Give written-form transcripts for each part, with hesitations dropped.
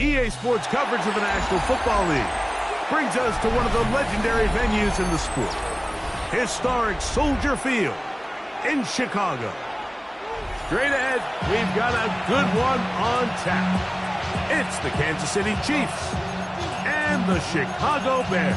EA Sports coverage of the National Football League brings us to one of the legendary venues in the sport, historic Soldier Field in Chicago. Straight ahead, we've got a good one on tap. It's the Kansas City Chiefs and the Chicago Bears.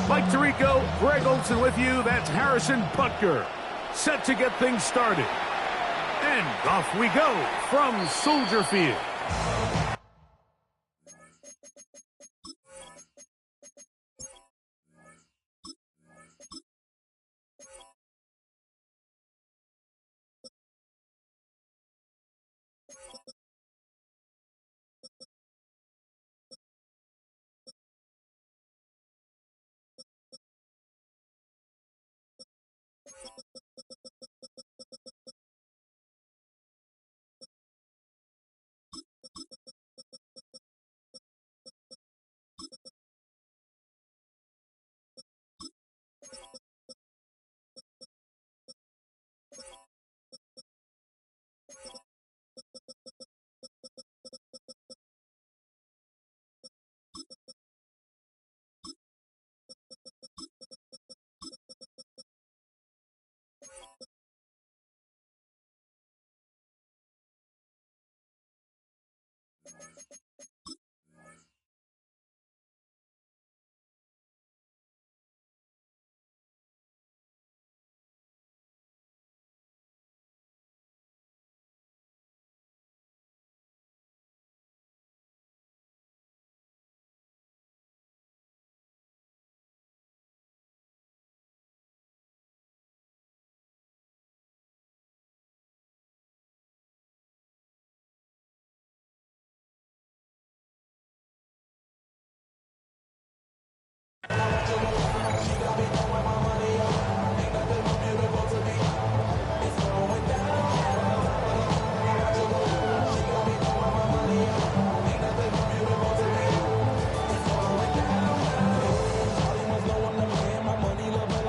Mike Tirico, Greg Olson with you. That's Harrison Butker, set to get things started. And off we go from Soldier Field.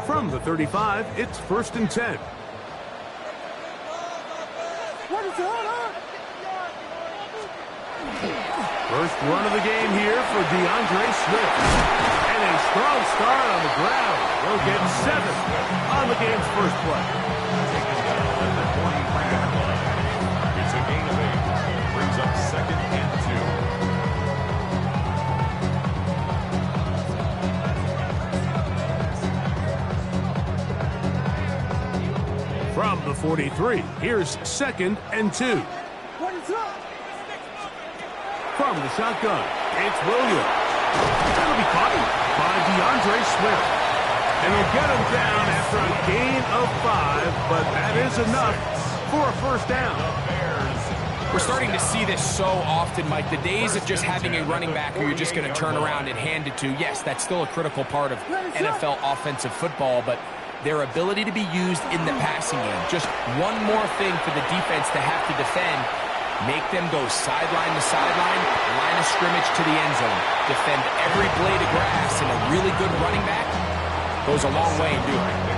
From the 35, it's 1st and 10. First run of the game here for DeAndre Swift. And a strong start on the ground. He'll get 7 on the game's first play. It's a gain of 8. Brings up 2nd and 2. From the 43, here's 2nd and 2. From the shotgun, it's Williams. That'll be caught by DeAndre Swift. And he'll get him down after a gain of 5, but that is enough for a first down. We're starting to see this so often, Mike. The days of just having a running back who you're just going to turn around and hand it to, yes, that's still a critical part of NFL offensive football, but their ability to be used in the passing game, just one more thing for the defense to have to defend. Make them go sideline to sideline, line of scrimmage to the end zone. Defend every blade of grass, and a really good running back goes a long way in doing it.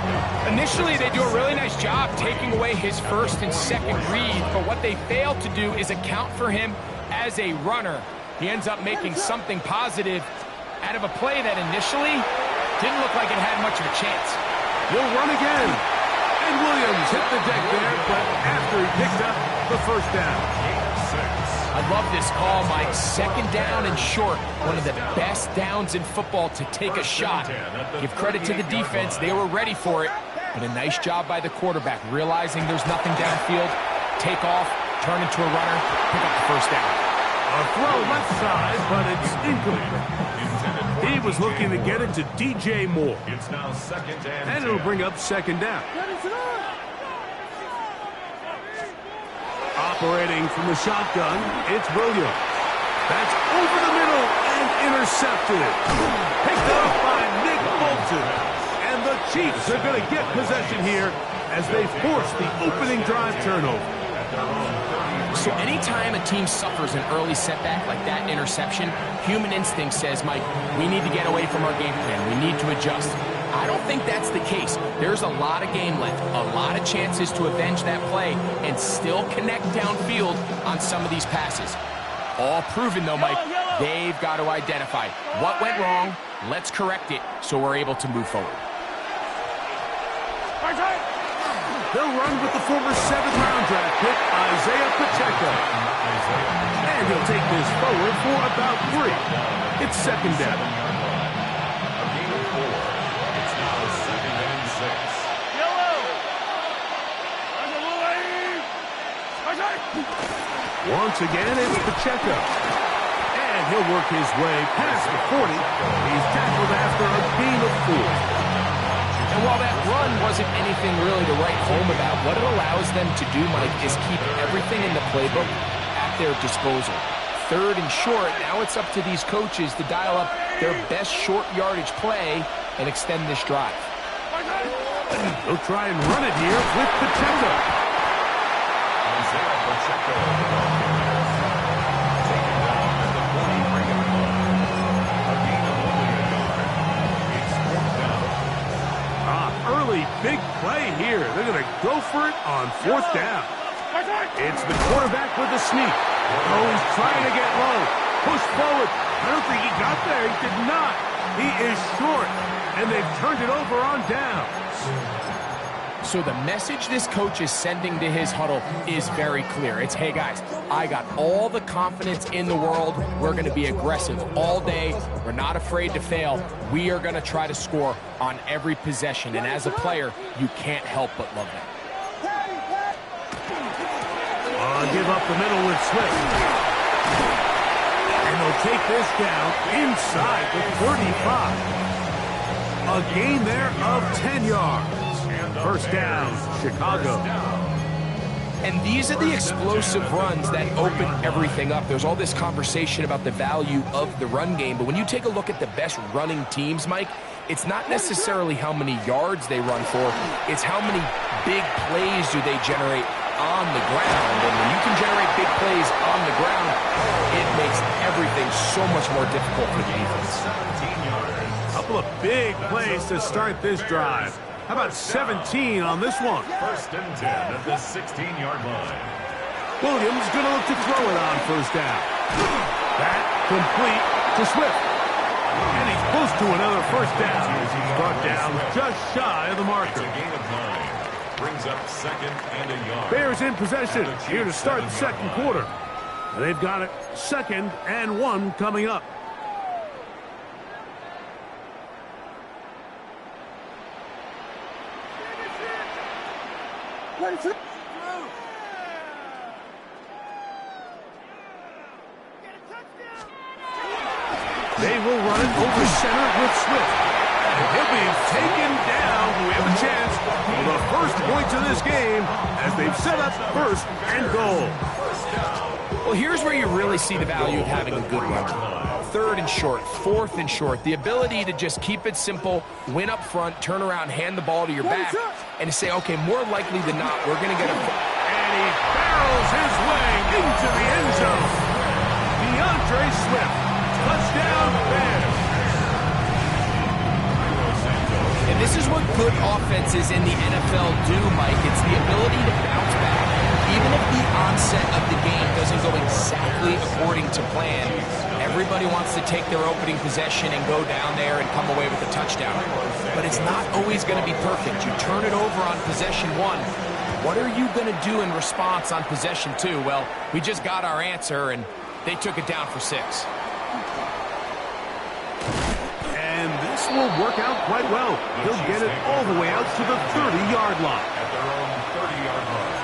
Initially, they do a really nice job taking away his 1st and 2nd read, but what they fail to do is account for him as a runner. He ends up making something positive out of a play that initially didn't look like it had much of a chance. Will run again. And Williams hit the deck there, but after he picked up the first down. I love this call, Mike. 2nd down and short. One of the best downs in football to take a shot. Give credit to the defense. They were ready for it. But a nice job by the quarterback, realizing there's nothing downfield. Take off, turn into a runner, pick up the first down. A throw left side, but it's incomplete. He was looking to get it to DJ Moore. It's now 2nd and 10. And it'll bring up 2nd down. Operating from the shotgun, it's Williams. That's over the middle and intercepted. Picked up by Nick Bolton. And the Chiefs are going to get possession here as they force the opening drive turnover. So anytime a team suffers an early setback like that interception, human instinct says, Mike, we need to get away from our game plan. We need to adjust. I don't think that's the case. There's a lot of game left, a lot of chances to avenge that play and still connect downfield on some of these passes. All proven, though, Mike, they've got to identify what went wrong, let's correct it so we're able to move forward. They'll run with the former 7th-round draft pick, Isaiah Pacheco. And he'll take this forward for about 3. It's second down. A gain of 4. It's now 2nd and 6. Once again, it's Pacheco. And he'll work his way past the 40. He's tackled after a gain of 4. And while that run wasn't anything really to write home about, what it allows them to do, Mike, is keep everything in the playbook at their disposal. 3rd and short, now it's up to these coaches to dial up their best short yardage play and extend this drive. They'll try and run it here with Pacheco. Isaiah Pacheco. Taken down at the 43-yard line. A gain of only a yard. It's 4th down. Early big play here. They're going to go for it on 4th down. It's the quarterback with the sneak. Oh, he's trying to get low. Push forward. I don't think he got there. He did not. He is short. And they've turned it over on downs. So the message this coach is sending to his huddle is very clear. It's, hey guys, I got all the confidence in the world. We're going to be aggressive all day. We're not afraid to fail. We are going to try to score on every possession. And as a player, you can't help but love that. Give up the middle with Swift. And they'll take this down inside the 35. A gain there of 10 yards. First down, Chicago. And these are the explosive runs that open everything up. There's all this conversation about the value of the run game, but when you take a look at the best running teams, Mike, it's not necessarily how many yards they run for, it's how many big plays do they generate on the ground. And when you can generate big plays on the ground, it makes everything so much more difficult for the defense. 17 yards. Couple of big plays to start this drive. How about 17 on this one? 1st and 10 at the 16-yard line. Williams going to look to throw it on 1st down. That complete to Swift. And he's close to another 1st down. Brought down just shy of the marker. It's a gain of 9. Brings up 2nd and a yard. Bears in possession here to start the 2nd quarter. They've got it 2nd and 1 coming up. They will run it over center with Swift. And he'll be taken down. We have a chance for the first points of this game as they've set up 1st and goal. Well, here's where you really see the value of having a good runner. 3rd and short, 4th and short. The ability to just keep it simple, win up front, turn around, hand the ball to your back, and to say, okay, more likely than not, we're going to get a... And he barrels his way into the end zone. DeAndre Swift. Touchdown, Bears. And this is what good offenses in the NFL do, Mike. It's the ability to bounce back. Even if the onset of the game doesn't go exactly according to plan, everybody wants to take their opening possession and go down there and come away with a touchdown. But it's not always going to be perfect. You turn it over on possession 1. What are you going to do in response on possession 2? Well, we just got our answer, and they took it down for 6. And this will work out quite well. He'll get it all the way out to the 30-yard line. At their own 30-yard line.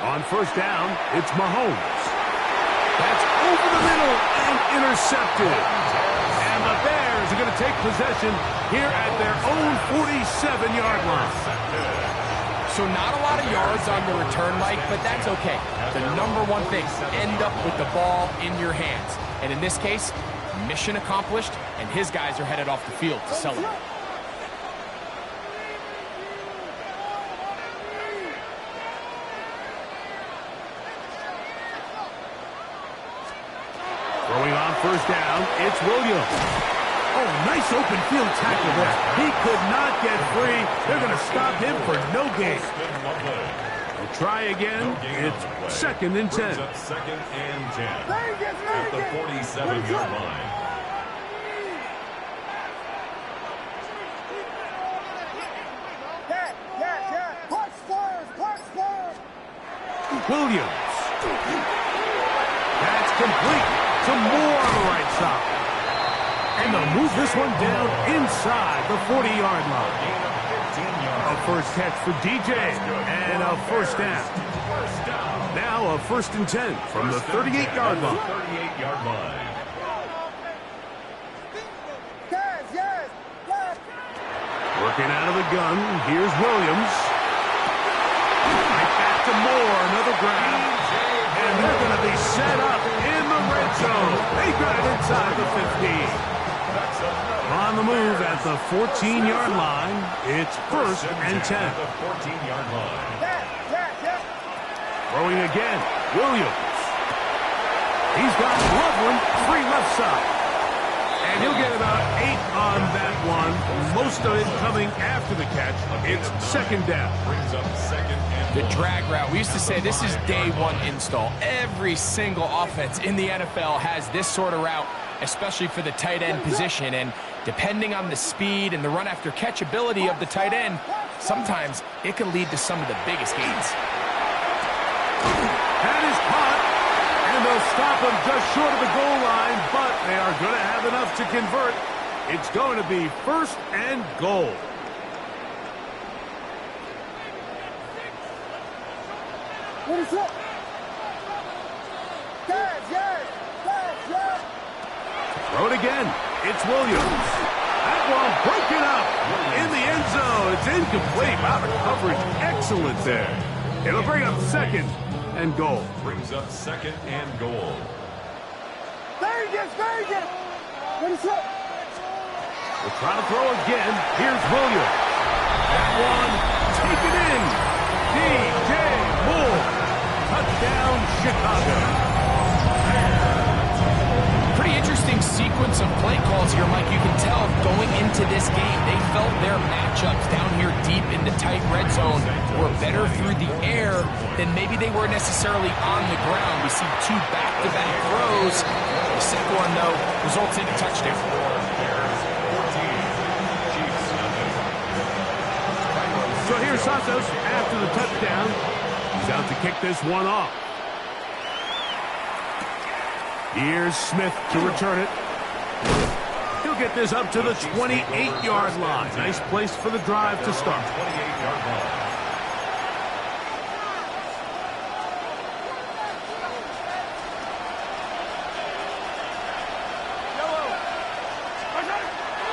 On 1st down, it's Mahomes. That's over the middle and intercepted. And the Bears are going to take possession here at their own 47-yard line. So not a lot of yards on the return, Mike, but that's okay. The number one thing, end up with the ball in your hands. And in this case, mission accomplished, and his guys are headed off the field to celebrate. Throwing on first down, it's Williams. Oh, nice open field tackle there. He could not get free. They're going to stop him for no gain. We'll try again. It's 2nd and 10. Second and 10 at the 47-yard line. Williams. That's complete to Moore on the right side. And they'll move this one down inside the 40-yard line. A first catch for DJ and a first down. Now a 1st and 10 from the 38-yard line. 38-yard line. Working out of the gun, here's Williams. Right back to Moore, another grab. And they're going to be set up in the red zone. They got it inside the 15. On the move at the 14-yard line, it's 1st and 10. The 14-yard line. Throwing again, Williams. He's got Loveland free left side. And he'll get about 8 on that one. Most of it coming after the catch. It's 2nd down. Brings up 2nd and The drag route. We used to say this is day one install. Every single offense in the NFL has this sort of route, especially for the tight end position. And depending on the speed and the run after catch ability of the tight end, sometimes it can lead to some of the biggest gains. That is caught. And they'll stop him just short of the goal line, but they are going to have enough to convert. It's going to be 1st and goal. What is up? Yes. Throw it again. It's Williams. That one broken up in the end zone. It's incomplete. Out of coverage. Excellent there. It'll bring up 2nd and goal. brings up 2nd and goal. Very good. What is up? We'll try to throw again. Here's Williams. That one taken in. DJ Moore. Touchdown, Chicago. Pretty interesting sequence of play calls here, Mike. You can tell going into this game, they felt their matchups down here deep in the tight red zone were better through the air than maybe they were necessarily on the ground. We see 2 back-to-back throws. The second one, though, results in a touchdown. So here's Santos after the touchdown. He's out to kick this one off. Here's Smith to return it. He'll get this up to the 28-yard line. Nice place for the drive to start. 28-yard line.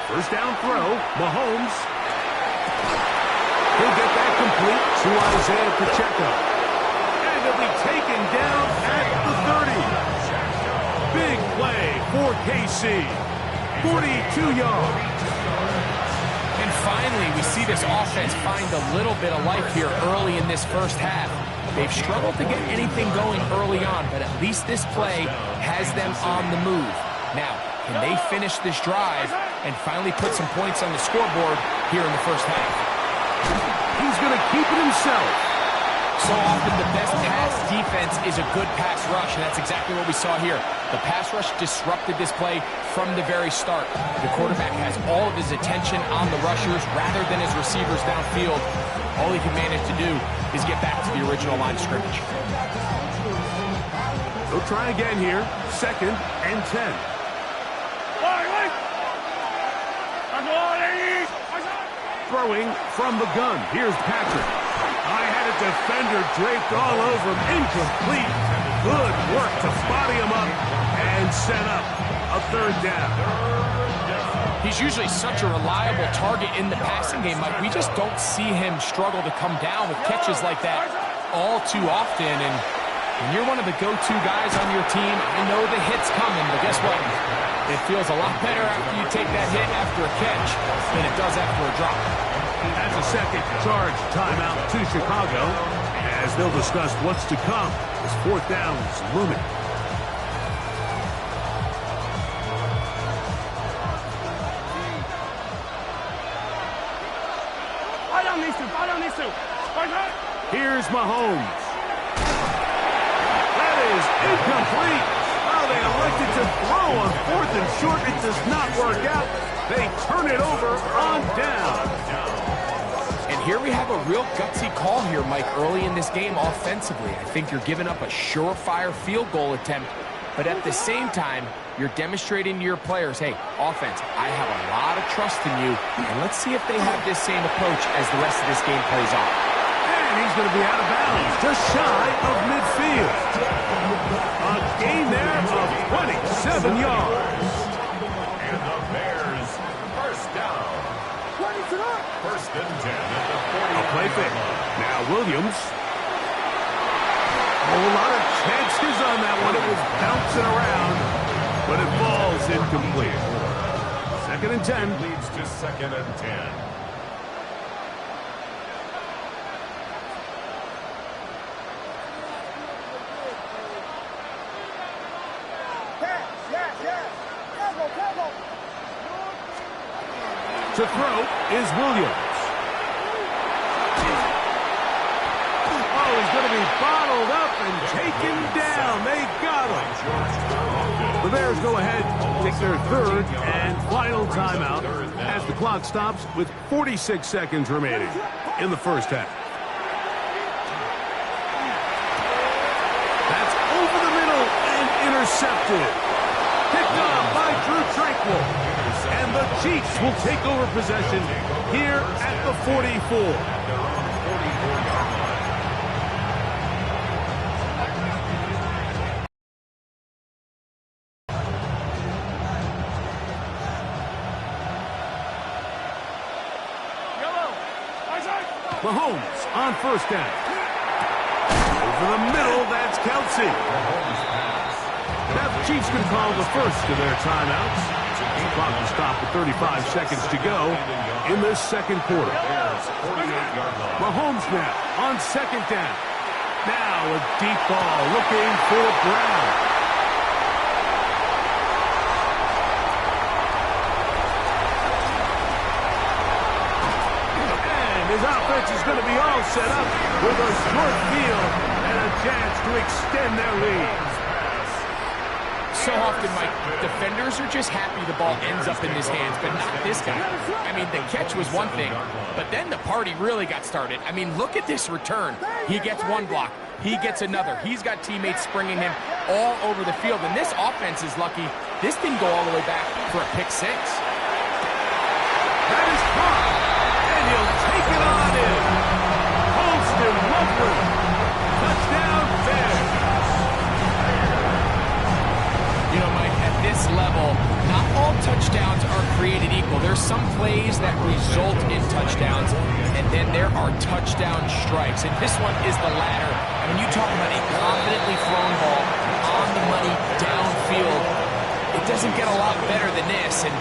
First down throw, Mahomes. He'll get that complete to Isaiah Pacheco. And he'll be taken down at the 30. Big play for KC. 42 yards. And finally, we see this offense find a little bit of life here early in this first half. They've struggled to get anything going early on, but at least this play has them on the move. Now, can they finish this drive and finally put some points on the scoreboard here in the first half? He's going to keep it himself. So often the best pass defense is a good pass rush, and that's exactly what we saw here. The pass rush disrupted this play from the very start. The quarterback has all of his attention on the rushers rather than his receivers downfield. All he can manage to do is get back to the original line of scrimmage. They'll try again here. 2nd and 10. Throwing from the gun. Here's Patrick. I had a defender draped all over him. Incomplete. Good work to body him up and set up a third down. He's usually such a reliable target in the passing game, Mike. We just don't see him struggle to come down with catches like that all too often. And when you're one of the go-to guys on your team, I know the hit's coming, but guess what? It feels a lot better after you take that hit after a catch than it does after a drop. That's a second charge timeout to Chicago, as they'll discuss what's to come as fourth down is looming. Here's Mahomes. That is incomplete. Oh, they elected to throw on fourth and short. It does not work out. They turn it over on down. And here we have a real gutsy call here, Mike, early in this game offensively. I think you're giving up a surefire field goal attempt, but at the same time, you're demonstrating to your players, hey, offense, I have a lot of trust in you, and let's see if they have this same approach as the rest of this game plays out. And he's going to be out of bounds, just shy of midfield. A gain there of 27 yards. And the Bears, first down. First and 10 at the 40. A play fake. Now Williams. A whole lot of chances on that one. It was bouncing around, but it falls incomplete. Second and 10. Leads to second and 10. To throw is Williams. Oh, he's going to be bottled up and taken down. They got him. The Bears go ahead, take their third and final timeout as the clock stops with 46 seconds remaining in the first half. That's over the middle and intercepted. Picked up by Drew Tranquill. And the Chiefs will take over possession here at the 44. Mahomes on first down. Over the middle, that's Kelsey. Now the Chiefs can call the first of their timeouts. The clock will stop with 35 seconds to go in this second quarter. Mahomes now on second down. Now a deep ball looking for Brown. And his offense is going to be all set up with a short field and a chance to extend their lead. So often, Mike, defenders are just happy the ball ends up in his hands, but not this guy. I mean, the catch was one thing, but then the party really got started. I mean, look at this return. He gets one block. He gets another. He's got teammates springing him all over the field, and this offense is lucky. This didn't go all the way back for a pick six. That is caught, and he'll take it on in. Holston Lovely. Touchdown, Bears. You know, Mike, at this level, not all touchdowns are created equal. There's some plays that result in touchdowns, and then there are touchdown strikes. And this one is the latter. I mean, you talk about a confidently thrown ball on the money downfield. It doesn't get a lot better than this, and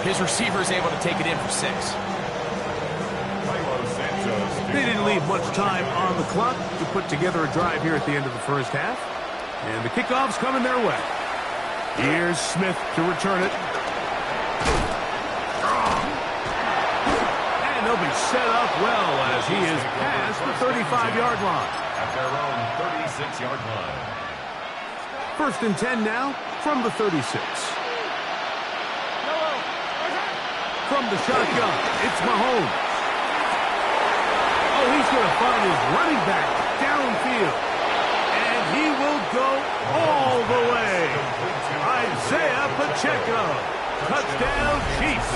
his receiver is able to take it in for 6. They didn't leave much time on the clock to put together a drive here at the end of the first half. And the kickoff's coming their way. Here's Smith to return it. And they'll be set up well as he is past the 35-yard line. At their own 36-yard line. First and 10 now from the 36. From the shotgun, it's Mahomes. Oh, he's going to find his running back downfield. And he will go all the way. Isaiah Pacheco. Touchdown, Chiefs.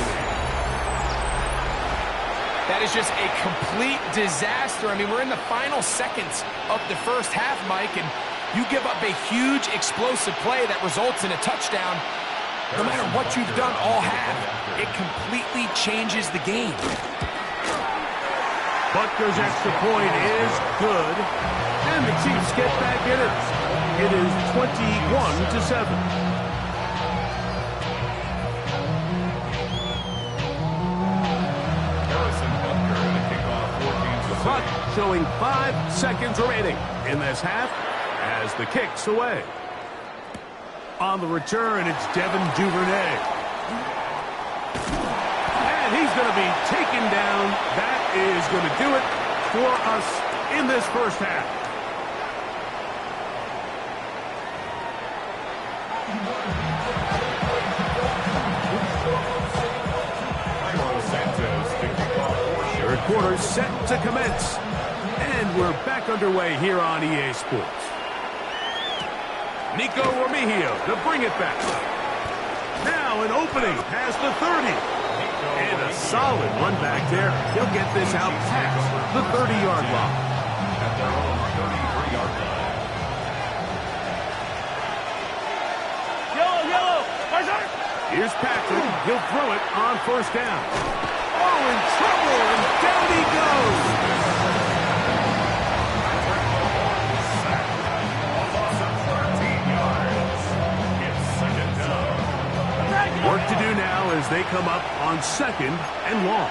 That is just a complete disaster. I mean, we're in the final seconds of the first half, Mike, and You give up a huge explosive play that results in a touchdown. No matter what you've done all half, it completely changes the game. Butker's extra point is good, and the Chiefs get back in it. It is 21-7. Clock showing 5 seconds remaining in this half as the kick's away. On the return, it's Devin Duvernay. And he's going to be taken down. That is going to do it for us in this first half. Third quarter set to commence. And we're back underway here on EA Sports. Nico Remigio to bring it back. Now an opening past the 30. And a solid run back there. He'll get this out past the 30-yard line. At their own 33-yard line. Yellow. Here's Patrick. He'll throw it on first down. Oh, in trouble, and down he goes. Work to do now as they come up on second and long.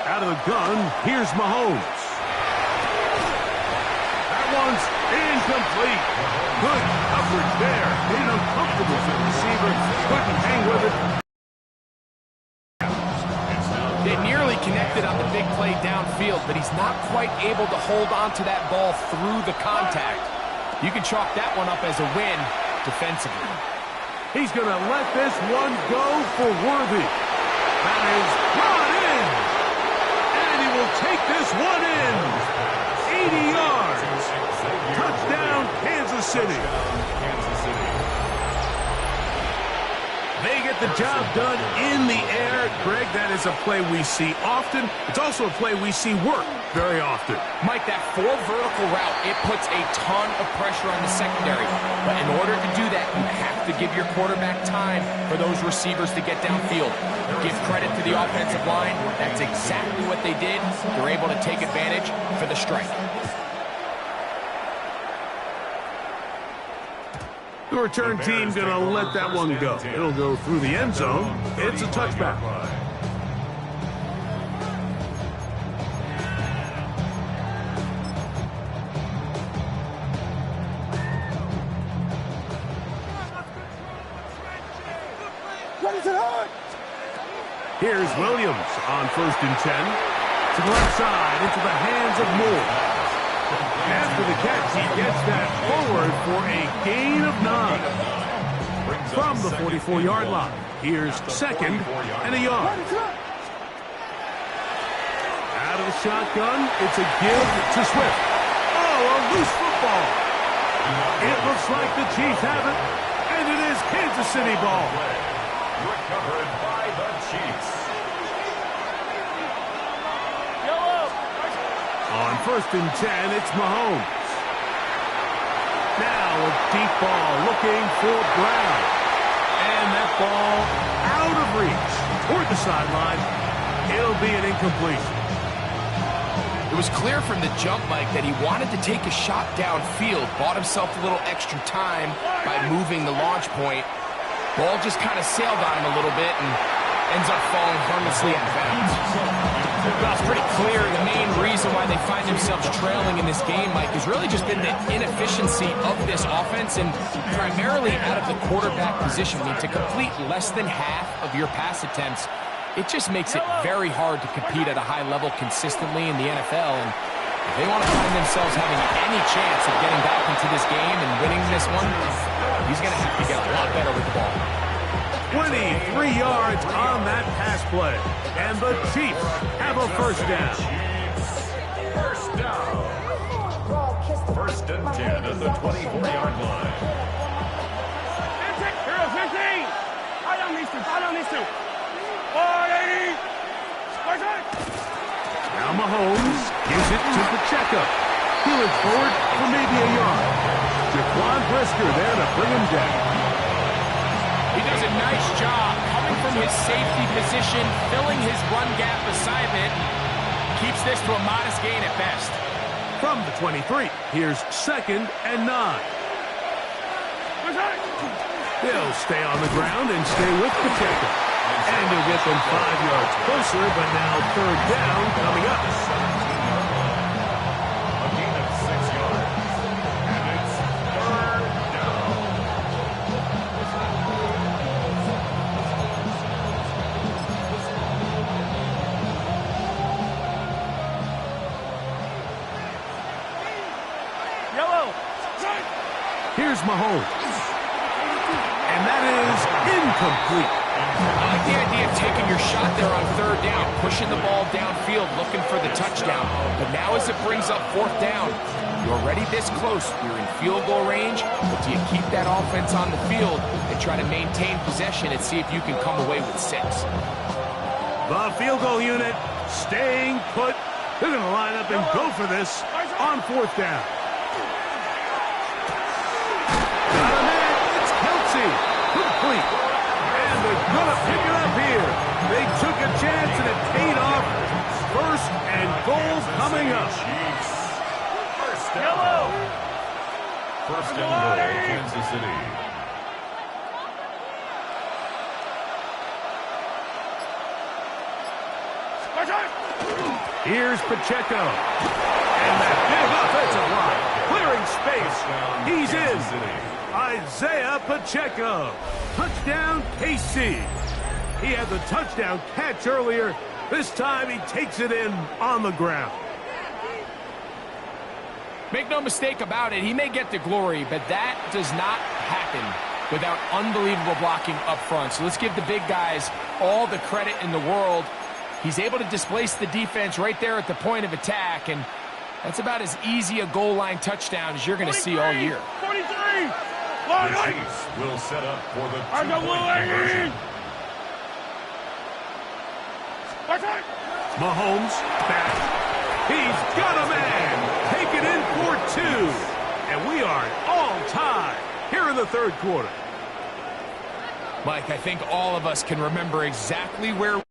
Out of the gun, here's Mahomes. That one's incomplete. Good coverage there. Made it uncomfortable for the receiver. Couldn't hang with it. They nearly connected on the big play downfield, but he's not quite able to hold on to that ball through the contact. You can chalk that one up as a win defensively. He's going to let this one go for Worthy. That is brought in. And he will take this one in. 80 yards. Touchdown, Kansas City. They get the job done in the air. Greg, that is a play we see often. It's also a play we see work very often. Mike, that 4 vertical route, it puts a ton of pressure on the secondary. But in order to do that, you have to give your quarterback time for those receivers to get downfield. Give credit to the offensive line. That's exactly what they did. They're able to take advantage for the strike. The return team going to let that one go. It'll go through the end zone. It's a touchback. Here's Williams on 1st and 10. To the left side, into the hands of Moore. After the catch, he gets that forward for a gain of 9. From the 44-yard line, here's 2nd and a yard. Out of the shotgun, it's a give to Swift. Oh, a loose football. It looks like the Chiefs have it, and it is Kansas City ball. Recovered by the Chiefs. On 1st and 10, it's Mahomes. Now a deep ball looking for Brown. And that ball out of reach toward the sideline. It'll be an incompletion. It was clear from the jump, Mike, that he wanted to take a shot downfield. Bought himself a little extra time by moving the launch point. Ball just kind of sailed on him a little bit and ends up falling harmlessly out of bounds. Well, it's pretty clear the main reason why they find themselves trailing in this game, Mike, has really just been the inefficiency of this offense and primarily out of the quarterback position. I mean, to complete less than half of your pass attempts, it just makes it very hard to compete at a high level consistently in the NFL. And if they want to find themselves having any chance of getting back into this game and winning this one, he's going to have to get a lot better with the ball. 23 yards on that pass play. And the Chiefs have a first down. First down. 1st and 10 at the 24-yard line. 15. I don't need to. 480. Now Mahomes gives it to Pacheco. He looks forward for maybe a yard. Jaquan Brisker there to bring him down. He does a nice job coming from his safety position, filling his run gap assignment. Keeps this to a modest gain at best. From the 23, here's 2nd and 9. He'll stay on the ground and stay with Pacheco. And he'll get them 5 yards closer, but now 3rd down coming up. A gain of 6 yards. And it's 3rd down. Yellow. Here's Mahomes. And that is incomplete. I like the idea of taking your shot there on 3rd down, pushing the ball downfield, looking for the touchdown. But now as it brings up 4th down, you're already this close. You're in field goal range, but do you keep that offense on the field and try to maintain possession and see if you can come away with 6? The field goal unit staying put. They're going to line up and go for this on 4th down. Got a man. It's Kelsey. Complete. And they're going to pick it up here. They took a chance and it paid off. 1st and goal coming up. First down. First and goal, Kansas City. Here's Pacheco. And that big offensive line. Clearing space. He's in. Isaiah Pacheco. Touchdown, KC. He had the touchdown catch earlier. This time he takes it in on the ground. Make no mistake about it, he may get the glory, but that does not happen without unbelievable blocking up front. So let's give the big guys all the credit in the world. He's able to displace the defense right there at the point of attack, and that's about as easy a goal line touchdown as you're going to see all year. 43! The Chiefs will set up for the two-point conversion. Mahomes back. He's got a man. Take it in for 2. And we are all tied here in the 3rd quarter. Mike, I think all of us can remember exactly where